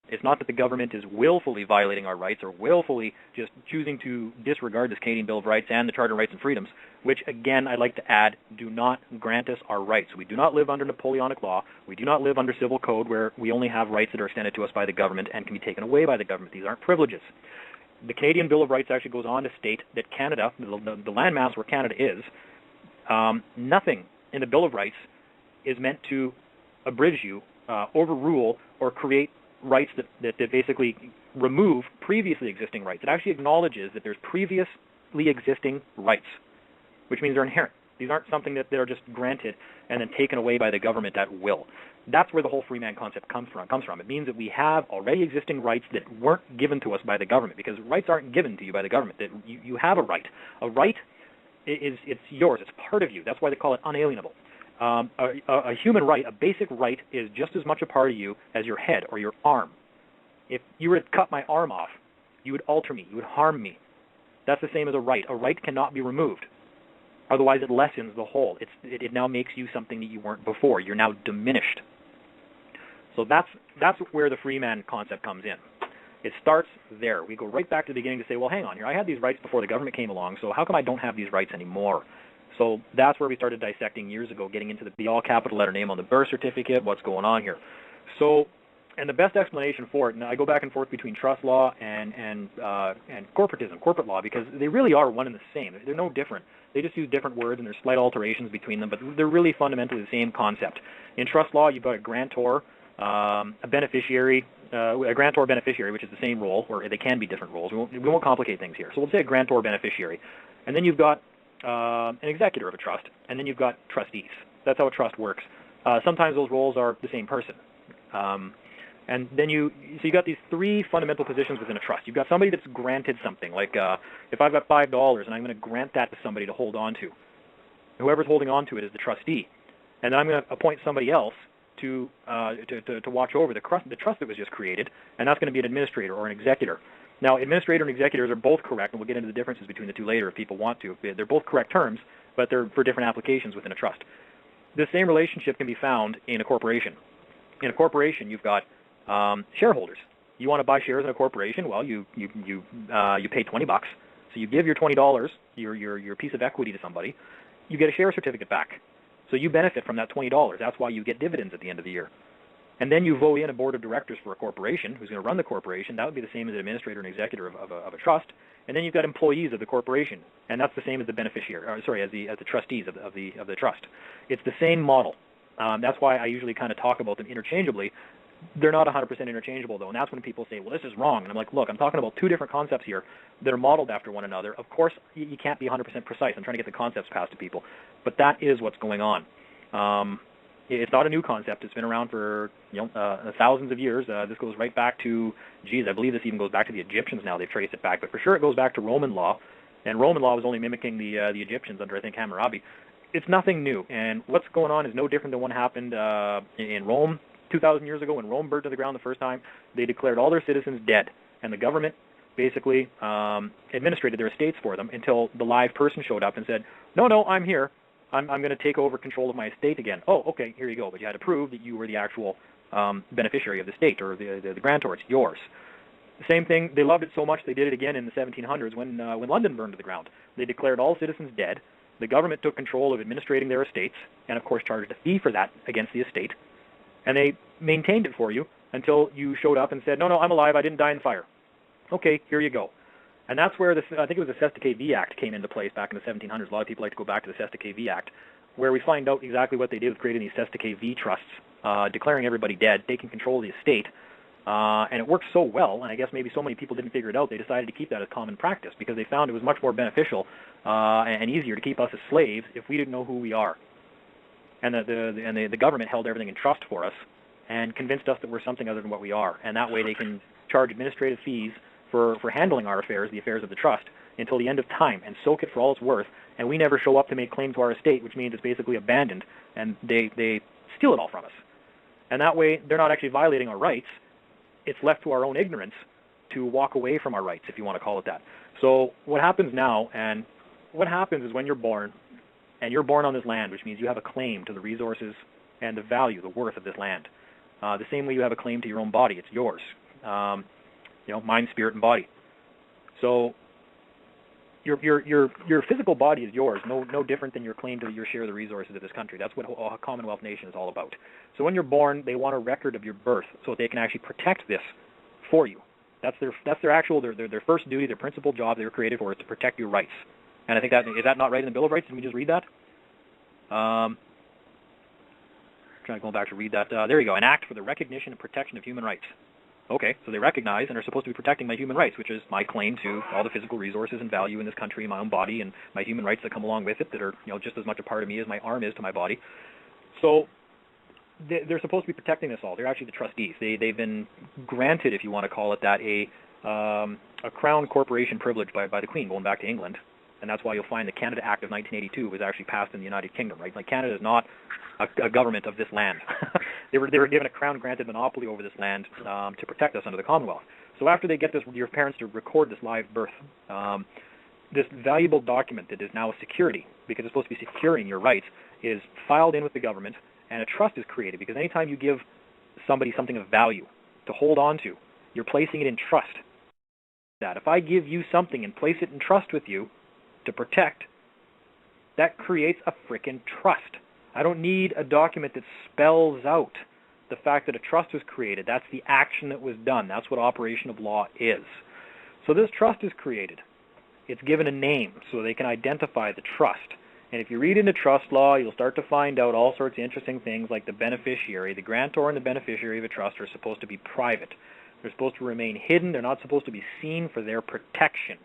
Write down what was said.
It's not that the government is willfully violating our rights or willfully just choosing to disregard this Canadian Bill of Rights and the Charter of Rights and Freedoms, which, again, I'd like to add, do not grant us our rights. We do not live under Napoleonic law. We do not live under civil code where we only have rights that are extended to us by the government and can be taken away by the government. These aren't privileges. The Canadian Bill of Rights actually goes on to state that Canada, the landmass where Canada is, nothing in the Bill of Rights is meant to abridge you, overrule, or create rights that basically remove previously existing rights. It actually acknowledges that there's previously existing rights, which means they're inherent. These aren't something that they're just granted and then taken away by the government at will. That's where the whole free man concept comes from. It means that we have already existing rights that weren't given to us by the government, because rights aren't given to you by the government. That you have a right. A right it's yours. It's part of you. That's why they call it unalienable. A human right, a basic right, is just as much a part of you as your head or your arm. If you were to cut my arm off, you would alter me. You would harm me. That's the same as a right. A right cannot be removed. Otherwise, it lessens the whole. It now makes you something that you weren't before. You're now diminished. So that's where the free man concept comes in. It starts there. We go right back to the beginning to say, well, hang on here. I had these rights before the government came along, so how come I don't have these rights anymore? So that's where we started dissecting years ago, getting into the all capital letter name on the birth certificate, what's going on here. So, and the best explanation for it, and I go back and forth between trust law and corporatism, corporate law, because they really are one and the same. They're no different. They just use different words and there's slight alterations between them, but they're really fundamentally the same concept. In trust law, you've got a grantor, a beneficiary, a grantor-beneficiary, which is the same role, or they can be different roles. We won't complicate things here. So we'll say a grantor-beneficiary. And then you've got an executor of a trust, and then you've got trustees. That's how a trust works. Sometimes those roles are the same person. And then you've got these three fundamental positions within a trust. You've got somebody that's granted something, like if I've got $5 and I'm going to grant that to somebody to hold on to. Whoever's holding on to it is the trustee. And then I'm going to appoint somebody else to watch over the trust that was just created, and that's going to be an administrator or an executor. Now, administrator and executors are both correct, and we'll get into the differences between the two later if people want to. They're both correct terms, but they're for different applications within a trust. The same relationship can be found in a corporation. In a corporation, you've got shareholders. You want to buy shares in a corporation? Well, you pay $20. So you give your $20, your piece of equity to somebody. You get a share certificate back. So you benefit from that $20. That's why you get dividends at the end of the year. And then you vote in a board of directors for a corporation who's going to run the corporation. That would be the same as an administrator and executor of a trust. And then you've got employees of the corporation, and that's the same as the beneficiary. As the trustees of the trust. It's the same model. That's why I usually kind of talk about them interchangeably. They're not 100% interchangeable, though, and that's when people say, well, this is wrong. And I'm like, look, I'm talking about two different concepts here that are modeled after one another. Of course, you can't be 100% precise. I'm trying to get the concepts passed to people. But that is what's going on. It's not a new concept. It's been around for thousands of years. This goes right back to, I believe this even goes back to the Egyptians now. They've traced it back. But for sure it goes back to Roman law. And Roman law was only mimicking the Egyptians under, I think, Hammurabi. It's nothing new. And what's going on is no different than what happened in Rome 2,000 years ago when Rome burned to the ground the first time. They declared all their citizens dead. And the government basically administrated their estates for them until the live person showed up and said, no, I'm here. I'm going to take over control of my estate again. Oh, okay, here you go. But you had to prove that you were the actual beneficiary of the estate or the grantor. It's yours. The same thing, they loved it so much they did it again in the 1700s when London burned to the ground. They declared all citizens dead. The government took control of administrating their estates and, of course, charged a fee for that against the estate. And they maintained it for you until you showed up and said, no, I'm alive. I didn't die in the fire. Okay, here you go. And that's where I think it was the Cestui Que Vie Act came into place back in the 1700s. A lot of people like to go back to the Cestui Que Vie Act, where we find out exactly what they did with creating these Cestui Que Vie trusts, declaring everybody dead, taking control of the estate. And it worked so well, and I guess maybe so many people didn't figure it out, they decided to keep that as common practice because they found it was much more beneficial and easier to keep us as slaves if we didn't know who we are. And the government held everything in trust for us and convinced us that we're something other than what we are. And that way they can charge administrative fees for handling our affairs, the affairs of the trust, until the end of time and soak it for all it's worth. And we never show up to make claim to our estate, which means it's basically abandoned, and they steal it all from us. And that way they're not actually violating our rights. It's left to our own ignorance to walk away from our rights, if you want to call it that. So what happens now, and what happens is when you're born, and you're born on this land, which means you have a claim to the resources and the value, the worth of this land. The same way you have a claim to your own body, it's yours. mind, spirit, and body. So your physical body is yours, no different than your claim to your share of the resources of this country. That's what a Commonwealth nation is all about. So when you're born, they want a record of your birth so that they can actually protect this for you. That's their actual their first duty, their principal job they were created for, is to protect your rights. And I think is that not right in the Bill of Rights? Did we just read that? Trying to go back to read that. There you go. An act for the recognition and protection of human rights. Okay, so they recognize and are supposed to be protecting my human rights, which is my claim to all the physical resources and value in this country, my own body, and my human rights that come along with it that are just as much a part of me as my arm is to my body. So they're supposed to be protecting this all. They're actually the trustees. They've been granted, if you want to call it that, a crown corporation privilege by the Queen, going back to England. And that's why you'll find the Canada Act of 1982 was actually passed in the United Kingdom, right? Like, Canada is not a government of this land. They were given a crown-granted monopoly over this land to protect us under the Commonwealth. So after they get your parents to record this live birth, this valuable document that is now a security, because it's supposed to be securing your rights, is filed in with the government, and a trust is created, because anytime you give somebody something of value to hold on to, you're placing it in trust. That if I give you something and place it in trust with you to protect, that creates a frickin' trust. I don't need a document that spells out the fact that a trust was created. That's the action that was done. That's what operation of law is. So this trust is created. It's given a name so they can identify the trust. And if you read into trust law, you'll start to find out all sorts of interesting things like the beneficiary. The grantor and the beneficiary of a trust are supposed to be private. They're supposed to remain hidden. They're not supposed to be seen for their protection.